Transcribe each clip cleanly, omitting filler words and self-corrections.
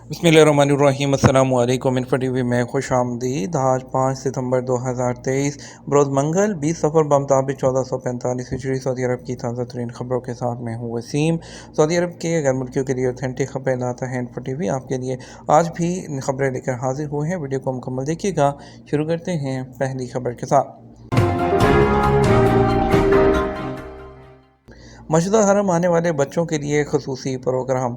बिस्मिल्लाहिर्रहमानिर्रहीम। अस्सलामु अलैकुम। इन्फो टीवी में खुश आमदीद। आज 5 सितंबर 2023 बरोज़ मंगल 20 सफ़र बमुताबिक 1445 हिजरी सऊदी अरब की ताज़ा तरीन खबरों के साथ मैं हूँ वसीम। सऊदी अरब के गैर मुल्कियों के लिए ऑथेंटिक खबरें लाता है इन्फो टीवी। आपके लिए आज भी खबरें लेकर हाजिर हुए हैं। वीडियो को मुकम्मल देखिएगा। शुरू करते हैं पहली खबर के साथ। मस्जिद हरम आने वाले बच्चों के लिए खसूसी प्रोग्राम।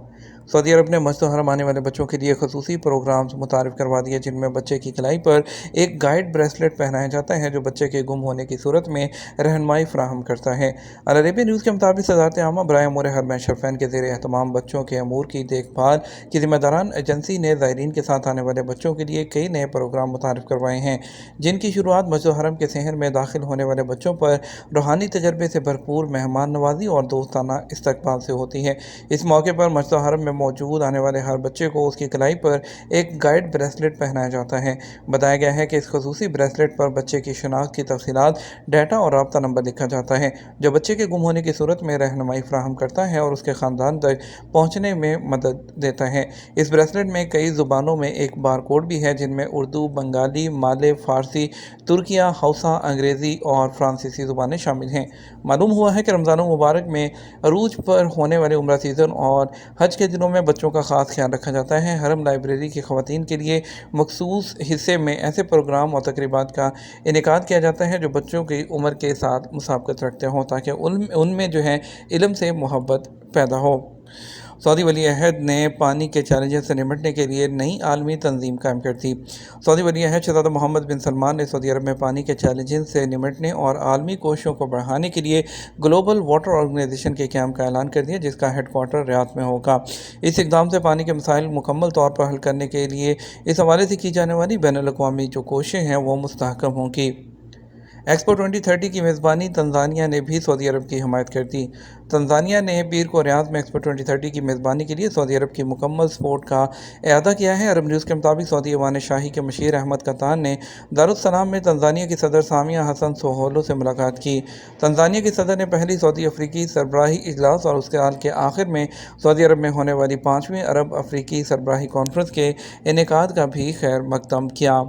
सऊदी अरब ने मस्जिद हरम आने वाले बच्चों के लिए खसूसी प्रोग्राम्स मुतारिफ करवा दिए, जिनमें बच्चे की कलाई पर एक गाइड ब्रेसलेट पहनाया जाता है जो बच्चे के गुम होने की सूरत में रहनुमाई फ्राहम करता है। अल अरबिया न्यूज़ के मुताबिक सदारत आमा बराए अमूर हरम शरफैन के ज़ेर एहतमाम बच्चों के अमूर की देखभाल की ज़िम्मेदारान एजेंसी ने ज़ायरीन के साथ आने वाले बच्चों के लिए कई नए प्रोग्राम मुतारिफ करवाए हैं, जिनकी शुरुआत मस्जिद हरम के शहर में दाखिल होने वाले बच्चों पर रूहानी तजर्बे से भरपूर मेहमान नवाजी और दोस्ताना इस्तकबाल से होती है। इस मौके पर मस्जिद हरम में मौजूद आने वाले हर बच्चे को उसकी कलाई पर एक गाइड ब्रेसलेट पहनाया जाता है। बताया गया है कि इस खसूसी ब्रेसलेट पर बच्चे की शनाख्त की तफसीलात, डाटा और रब्ता नंबर लिखा जाता है, जो बच्चे के गुम होने की सूरत में रहनुमाई फ्राहम करता है और उसके ख़ानदान तक पहुँचने में मदद देता है। इस ब्रेसलेट में कई ज़ुबानों में एक बार कोड भी है, जिनमें उर्दू, बंगाली, माले, फ़ारसी, तुर्किया, हौसा, अंग्रेज़ी और फ्रांसीसी ज़ुबानें शामिल हैं। मालूम हुआ है कि रमज़ान मुबारक में अरूज पर होने वाले उम्रा सीज़न और हज के दिनों में बच्चों का ख़ास ख्याल रखा जाता है। हरम लाइब्रेरी की ख़वातीन के लिए मखसूस हिस्से में ऐसे प्रोग्राम और तकरीबात का इनेकाद किया जाता है जो बच्चों की उम्र के साथ मुसाबकत रखते हों, ताकि उनमें जो है इल्म से मोहब्बत पैदा हो। सऊदी वली अहद ने पानी के चैलेंजेस से निपटने के लिए नई आलमी तंजीम कायम कर दी। सऊदी वली अहद शहज़ादा मोहम्मद बिन सलमान ने सऊदी अरब में पानी के चैलेंजेस से निपटने और आलमी कोशिशों को बढ़ाने के लिए ग्लोबल वाटर ऑर्गेनाइजेशन के क़याम का ऐलान कर दिया, जिसका हेडक्वार्टर रियाद में होगा। इस इक़दाम से पानी के मसाइल मुकम्मल तौर पर हल करने के लिए इस हवाले से की जाने वाली बैनुल-अक़वामी जो कोशिशें हैं वो मुस्तहकम होंगी। एक्सपो 2030 की मेज़बानी तंजानिया ने भी सऊदी अरब की हमायत कर दी। तंजानिया ने पीर को रियाद में एक्सपो 2030 की मेज़बानी के लिए सऊदी अरब की मुकम्मल सपोर्ट का अदा किया है। अरब न्यूज़ के मुताबिक सऊदी ऐवान शाही के मशीर अहमद कतान ने दारुस्सलाम में तंजानिया की सदर सामिया हसन सोहोलो से मुलाकात की। तंजानिया की सदर ने पहली सऊदी अफ्रीकी सरबराही इजलास और उसके साल के आखिर में सऊदी अरब में होने वाली 5वीं अरब अफ्रीकी सरबराही कॉन्फ्रेंस के इनेकाद का भी खैर मकदम किया।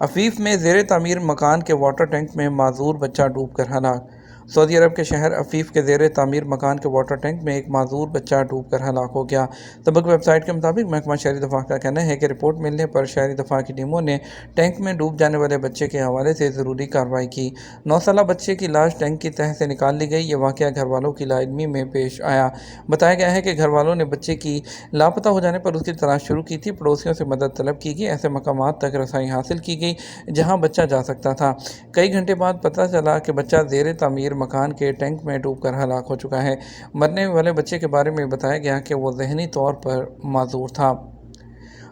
अफीफ में ज़ेर तामीर मकान के वाटर टैंक में माजूर बच्चा डूब कर हलाक। सऊदी अरब के शहर अफीफ के ज़ेर तामीर मकान के वाटर टैंक में एक माजूर बच्चा डूब कर हलाक हो गया। सबक वेबसाइट के मुताबिक महकमा शहरी दफा का कहना है कि रिपोर्ट मिलने पर शहरी दफा की टीमों ने टैंक में डूब जाने वाले बच्चे के हवाले से ज़रूरी कार्रवाई की। 9 साला बच्चे की लाश टैंक की तह से निकाल ली गई। ये वाक़या घर वालों की लाइल्मी में पेश आया। बताया गया है कि घर वालों ने बच्चे की लापता हो जाने पर उसकी तलाश शुरू की थी। पड़ोसियों से मदद तलब की गई। ऐसे मकामात तक रसाई हासिल की गई जहां बच्चा जा सकता था। कई घंटे बाद पता चला कि बच्चा ज़ेर तामीर मकान के टैंक में डूबकर हलाक हो चुका है। मरने वाले बच्चे के बारे में बताया गया कि वो ज़हनी तौर पर माजूर था।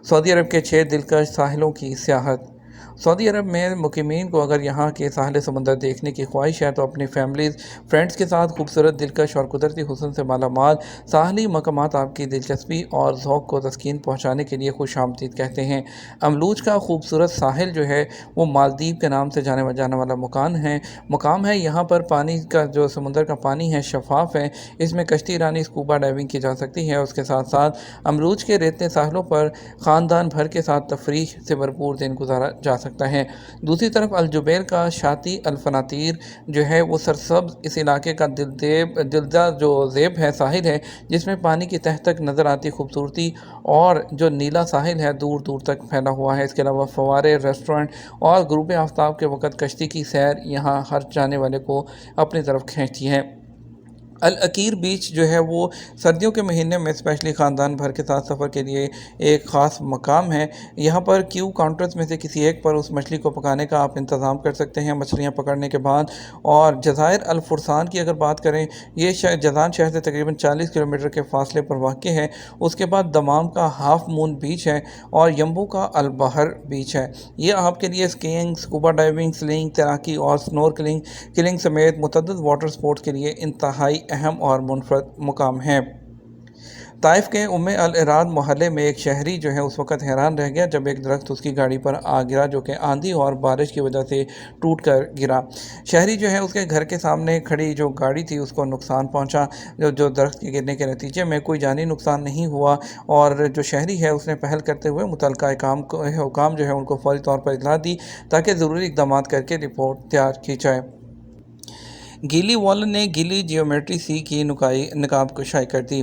सऊदी अरब के 6 दिलकश साहिलों की सियाहत। सऊदी अरब में मुकीमीन को अगर यहाँ के साहिल समंदर देखने की ख्वाहिश है तो अपनी फैमिलीज़ फ्रेंड्स के साथ खूबसूरत, दिलकश और कुदरती हुस्न से मालामाल साहली मकामात आपकी दिलचस्पी और ज़ौक़ को तस्कीन पहुँचाने के लिए खुशामदीद कहते हैं। अमलूज का खूबसूरत साहिल जो है वो मालदीव के नाम से जाने वाला मुकाम है। यहाँ पर पानी का जो समुंदर का पानी है शफाफ है। इसमें कश्ती रानी, स्कूबा डाइविंग की जा सकती है। उसके साथ साथ अमलूज के रेतले साहिलों पर ख़ानदान भर के साथ तफरीह से भरपूर दिन गुजारा जा सकता है। दूसरी तरफ अल जुबैर का शाती अल फनातीर जो है वो सरसब्ज़ इस इलाके का दिलदा जो ज़ेब है साहिल है, जिसमें पानी की तह तक नज़र आती खूबसूरती और जो नीला साहिल है दूर दूर तक फैला हुआ है। इसके अलावा फवारे, रेस्टोरेंट और गुरूब आफ्ताब के वक़्त कश्ती की सैर यहाँ हर जाने वाले को अपनी तरफ खींचती है। अल अकीर बीच जो है वो सर्दियों के महीने में स्पेशली ख़ानदान भर के साथ सफ़र के लिए एक ख़ास मकाम है। यहाँ पर क्यू काउंटर्स में से किसी एक पर उस मछली को पकाने का आप इंतज़ाम कर सकते हैं मछलियाँ पकड़ने के बाद। और जज़ायर अल फुरसान की अगर बात करें, ये जज़ान शहर से तकरीबन 40 किलोमीटर के फासले पर वाक़ है। उसके बाद दमाम का हाफ मून बीच है और यम्बू का अल बहर बीच है। ये आपके लिए स्कीइंग, स्कूबा डाइविंग, स्लिंग, तैराकी और स्नॉर्कलिंग समेत मुतअद्दिद वाटर स्पोर्ट्स के लिए इंतहाई अहम और मुनफरद मुकाम है। طائف کے اراد محلے میں ایک شہری جو ہے اس وقت حیران رہ گیا جب ایک درخت اس کی گاڑی پر آ گرا، جو کہ آندھی اور بارش کی وجہ سے ٹوٹ کر گرا۔ شہری جو ہے اس کے گھر کے سامنے کھڑی جو گاڑی تھی اس کو نقصان پہنچا، جو درخت کے گرنے کے نتیجے میں کوئی جانی نقصان نہیں ہوا، اور جو شہری ہے اس نے پہل کرتے ہوئے متعلقہ حکام جو ہے ان کو فوری طور پر اطلاع دی تاکہ ضروری اقدامات کر کے رپورٹ تیار کی جائے۔ گیلی والن نے گیلی جیومیٹری سی کی نقاب کشائی کر دی۔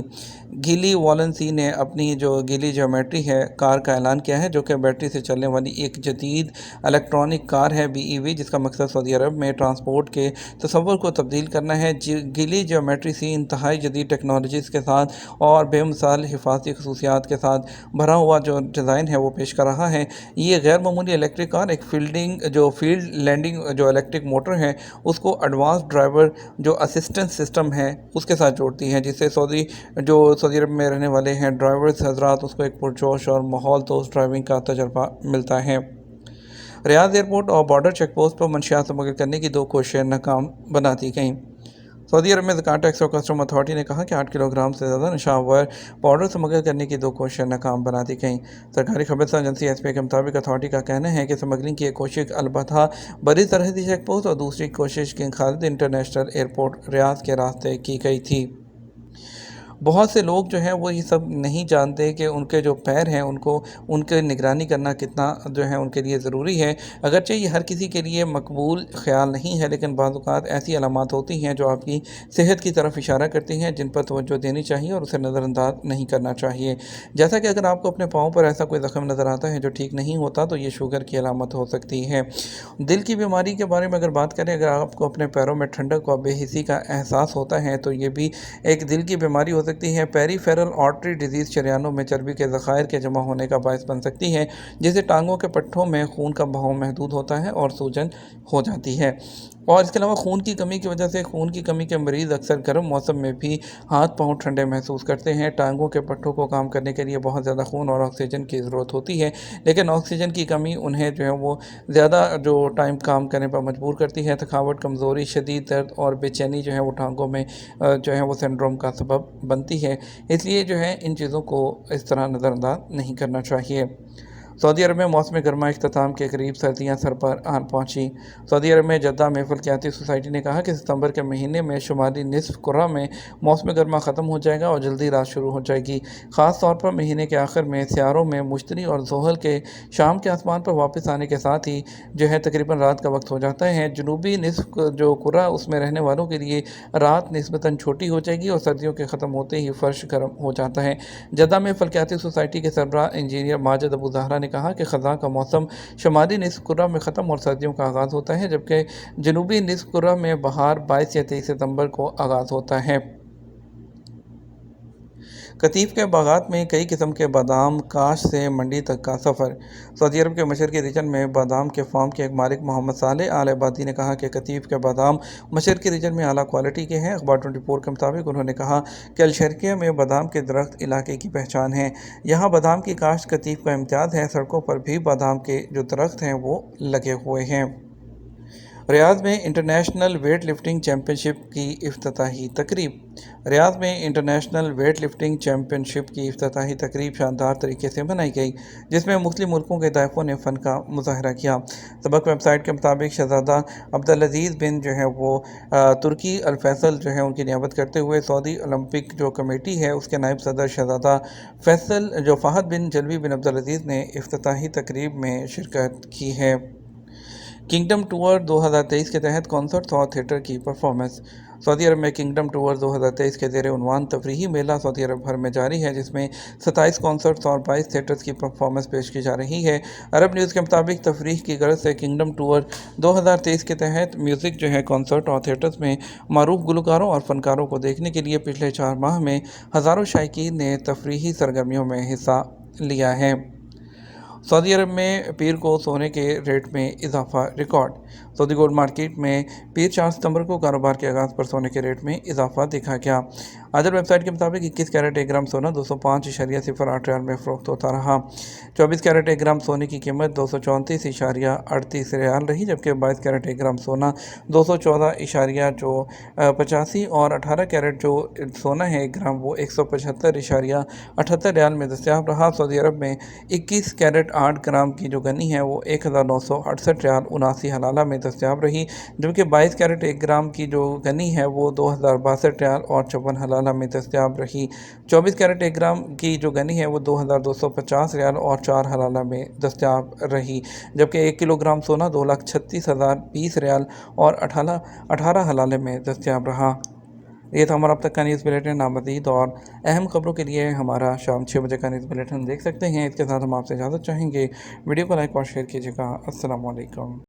گیلی والن سی نے اپنی جو گیلی جیومیٹری ہے کار کا اعلان کیا ہے، جو کہ بیٹری سے چلنے والی ایک جدید الیکٹرانک کار ہے BEV، جس کا مقصد سعودی عرب میں ٹرانسپورٹ کے تصور کو تبدیل کرنا ہے۔ گیلی جیومیٹری سی انتہائی جدید ٹیکنالوجیز کے ساتھ اور بے مثال حفاظتی خصوصیات کے ساتھ بھرا ہوا جو ڈیزائن ہے وہ پیش کر رہا ہے۔ یہ غیر معمولی الیکٹرک کار ایک فیلڈ لینڈنگ جو الیکٹرک موٹر ہے اس کو ایڈوانس ڈرائیور جو اسسٹنس سسٹم ہے اس کے ساتھ جوڑتی ہے، جس سے سعودی عرب میں رہنے والے ہیں ڈرائیورز حضرات اس کو ایک پرجوش اور ماحول دوست ڈرائیونگ کا تجربہ ملتا ہے۔ ریاض ایئرپورٹ اور بارڈر چیک پوسٹ پر منشیات مقرر کرنے کی 2 کوششیں ناکام بنا دی گئیں۔ سعودی عرب میں زکوٰۃ ٹیکس اور کسٹم اتھارٹی نے کہا کہ 8 کلو گرام سے زیادہ نشہ آور پاؤڈر سمگل کرنے کی 2 کوششیں ناکام بنا دی گئیں۔ سرکاری خبررساں ایجنسی SPA کے مطابق اتھارٹی کا کہنا ہے کہ سمگلنگ کی ایک کوشش البتہ بری سرحدی چیک پوسٹ اور دوسری کوشش کنگ خالد انٹرنیشنل ایئرپورٹ ریاض کے راستے کی گئی تھی۔ بہت سے لوگ جو ہیں وہ یہ سب نہیں جانتے کہ ان کے جو پیر ہیں ان کے نگرانی کرنا کتنا جو ہے ان کے لیے ضروری ہے۔ اگرچہ یہ ہر کسی کے لیے مقبول خیال نہیں ہے، لیکن بعض اوقات ایسی علامات ہوتی ہیں جو آپ کی صحت کی طرف اشارہ کرتی ہیں، جن پر توجہ دینی چاہیے اور اسے نظر انداز نہیں کرنا چاہیے۔ جیسا کہ اگر آپ کو اپنے پاؤں پر ایسا کوئی زخم نظر آتا ہے جو ٹھیک نہیں ہوتا تو یہ شوگر کی علامت ہو سکتی ہے۔ دل کی بیماری کے بارے میں اگر بات کریں، اگر آپ کو اپنے پیروں میں ٹھنڈک اور بے حسی کا احساس ہوتا ہے تو یہ بھی ایک دل کی بیماری ہو سکتی ہے۔ پیری فیرل آرٹری ڈیزیز شریانوں میں چربی کے ذخائر کے جمع ہونے کا باعث بن سکتی ہے، جس سے ٹانگوں کے پٹھوں میں خون کا بہاؤ محدود ہوتا ہے اور سوجن ہو جاتی ہے۔ اور اس کے علاوہ خون کی کمی کی وجہ سے خون کی کمی کے مریض اکثر گرم موسم میں بھی ہاتھ پاؤں ٹھنڈے محسوس کرتے ہیں۔ ٹانگوں کے پٹھوں کو کام کرنے کے لیے بہت زیادہ خون اور آکسیجن کی ضرورت ہوتی ہے، لیکن آکسیجن کی کمی انہیں جو ہے وہ زیادہ جو ٹائم کام کرنے پر مجبور کرتی ہے۔ تھکاوٹ، کمزوری، شدید درد اور بے چینی جو ہے وہ ٹانگوں میں جو ہے وہ سنڈروم کا سبب بنتی ہے۔ اس لیے جو ہے ان چیزوں کو اس طرح نظر انداز نہیں کرنا چاہیے۔ سعودی عرب میں موسم گرما اختتام کے قریب سردیاں سر پر آن پہنچی۔ سعودی عرب میں جدہ میں فلکیاتی سوسائٹی نے کہا کہ ستمبر کے مہینے میں شمالی نصف کرہ میں موسم گرما ختم ہو جائے گا اور جلدی رات شروع ہو جائے گی۔ خاص طور پر مہینے کے آخر میں سیاروں میں مشتری اور زحل کے شام کے آسمان پر واپس آنے کے ساتھ ہی جو ہے تقریباً رات کا وقت ہو جاتا ہے۔ جنوبی نصف جو کرہ اس میں رہنے والوں کے لیے رات نسبتاً چھوٹی ہو جائے گی اور سردیوں کے ختم ہوتے ہی فرش گرم ہو جاتا ہے۔ جدہ میں فلکیاتی سوسائٹی کے سربراہ انجینئر ماجد ابو زہرا نے کہا کہ خزاں کا موسم شمالی نصف کرہ میں ختم اور سردیوں کا آغاز ہوتا ہے، جبکہ جنوبی نصف کرہ میں بہار 22 یا 23 ستمبر کو آغاز ہوتا ہے۔ قطیف کے باغات میں کئی قسم کے بادام کاشت سے منڈی تک کا سفر۔ سعودی عرب کے مشرقی ریجن میں بادام کے فارم کے ایک مالک محمد صالح آل عبادی نے کہا کہ قطیف کے بادام مشرقی ریجن میں اعلیٰ کوالٹی کے ہیں۔ اخبار 24 کے مطابق انہوں نے کہا کہ الشرقیہ میں بادام کے درخت علاقے کی پہچان ہیں۔ یہاں بادام کی کاشت قطیف کا امتیاز ہے۔ سڑکوں پر بھی بادام کے جو درخت ہیں وہ لگے ہوئے ہیں۔ ریاض میں انٹرنیشنل ویٹ لفٹنگ چیمپئن شپ کی افتتاحی تقریب۔ ریاض میں انٹرنیشنل ویٹ لفٹنگ چیمپئن شپ کی افتتاحی تقریب شاندار طریقے سے منائی گئی، جس میں مختلف ملکوں کے تحائفوں نے فن کا مظاہرہ کیا۔ سبق ویب سائٹ کے مطابق شہزادہ عبدالعزیز بن جو ہے وہ ترکی الفیصل جو ہے ان کی نیابت کرتے ہوئے سعودی اولمپک جو کمیٹی ہے اس کے نائب صدر شہزادہ فہد بن جلوی بن عبدالعزیز نے افتتاحی تقریب میں شرکت کی ہے۔ کنگڈم ٹور 2023 کے تحت کنسرٹس اور تھیٹر کی پرفارمنس۔ سعودی عرب میں کنگڈم ٹور 2023 کے زیر عنوان تفریحی میلہ سعودی عرب بھر میں جاری ہے، جس میں 27 کنسرٹس اور 22 تھیٹرز کی پرفارمنس پیش کی جا رہی ہے۔ عرب نیوز کے مطابق تفریح کی غرض سے کنگڈم ٹور 2023 کے تحت میوزک جو ہے کنسرٹ اور تھیٹرز میں معروف گلوکاروں اور فنکاروں کو دیکھنے کے لیے پچھلے 4 ماہ میں ہزاروں شائقین نے تفریحی سرگرمیوں میں حصہ لیا ہے۔ سعودی عرب میں پیر کو سونے کے ریٹ میں اضافہ ریکارڈ۔ सऊदी गोल्ड मार्केट में पीर 4 सितंबर को कारोबार के आगाज़ पर सोने के रेट में इजाफा देखा गया। अदर वेबसाइट के मुताबिक 21 कैरेट 1 ग्राम सोना 205.08 रियाल में फ़रोख्त होता रहा। 24 कैरेट 1 ग्राम सोने की कीमत 234.38 रियाल रही, जबकि 22 कैरेट 1 ग्राम सोना 214.85 और 18 कैरेट जो सोना है 1 ग्राम वो 175.78 रियाल में दस्तयाब रहा। सऊदी अरब में 21 कैरेट 8 ग्राम की जो गनी है वो 1968 रियाल 79 हलाला में दस्तयाब रही, जबकि 22 कैरेट 1 ग्राम की जो गनी है वो 2062 रियाल और 54 हलाला में दस्तयाब रही। 24 कैरेट 1 ग्राम की जो गनी है वो 2250 रियाल और 4 हलाला में दस्तयाब रही, जबकि 1 किलोग्राम सोना 2,36,020 रियाल और 18 हलाले में दस्तयाब रहा। ये था हमारा अब तक का न्यूज़ बुलेटिन। नामज़ीद और अहम खबरों के लिए हमारा शाम 6 बजे का न्यूज़ बुलेटिन देख सकते हैं। इसके साथ हम आपसे इजाज़त चाहेंगे। वीडियो को लाइक और शेयर कीजिएगा। अस्सलाम वालेकुम।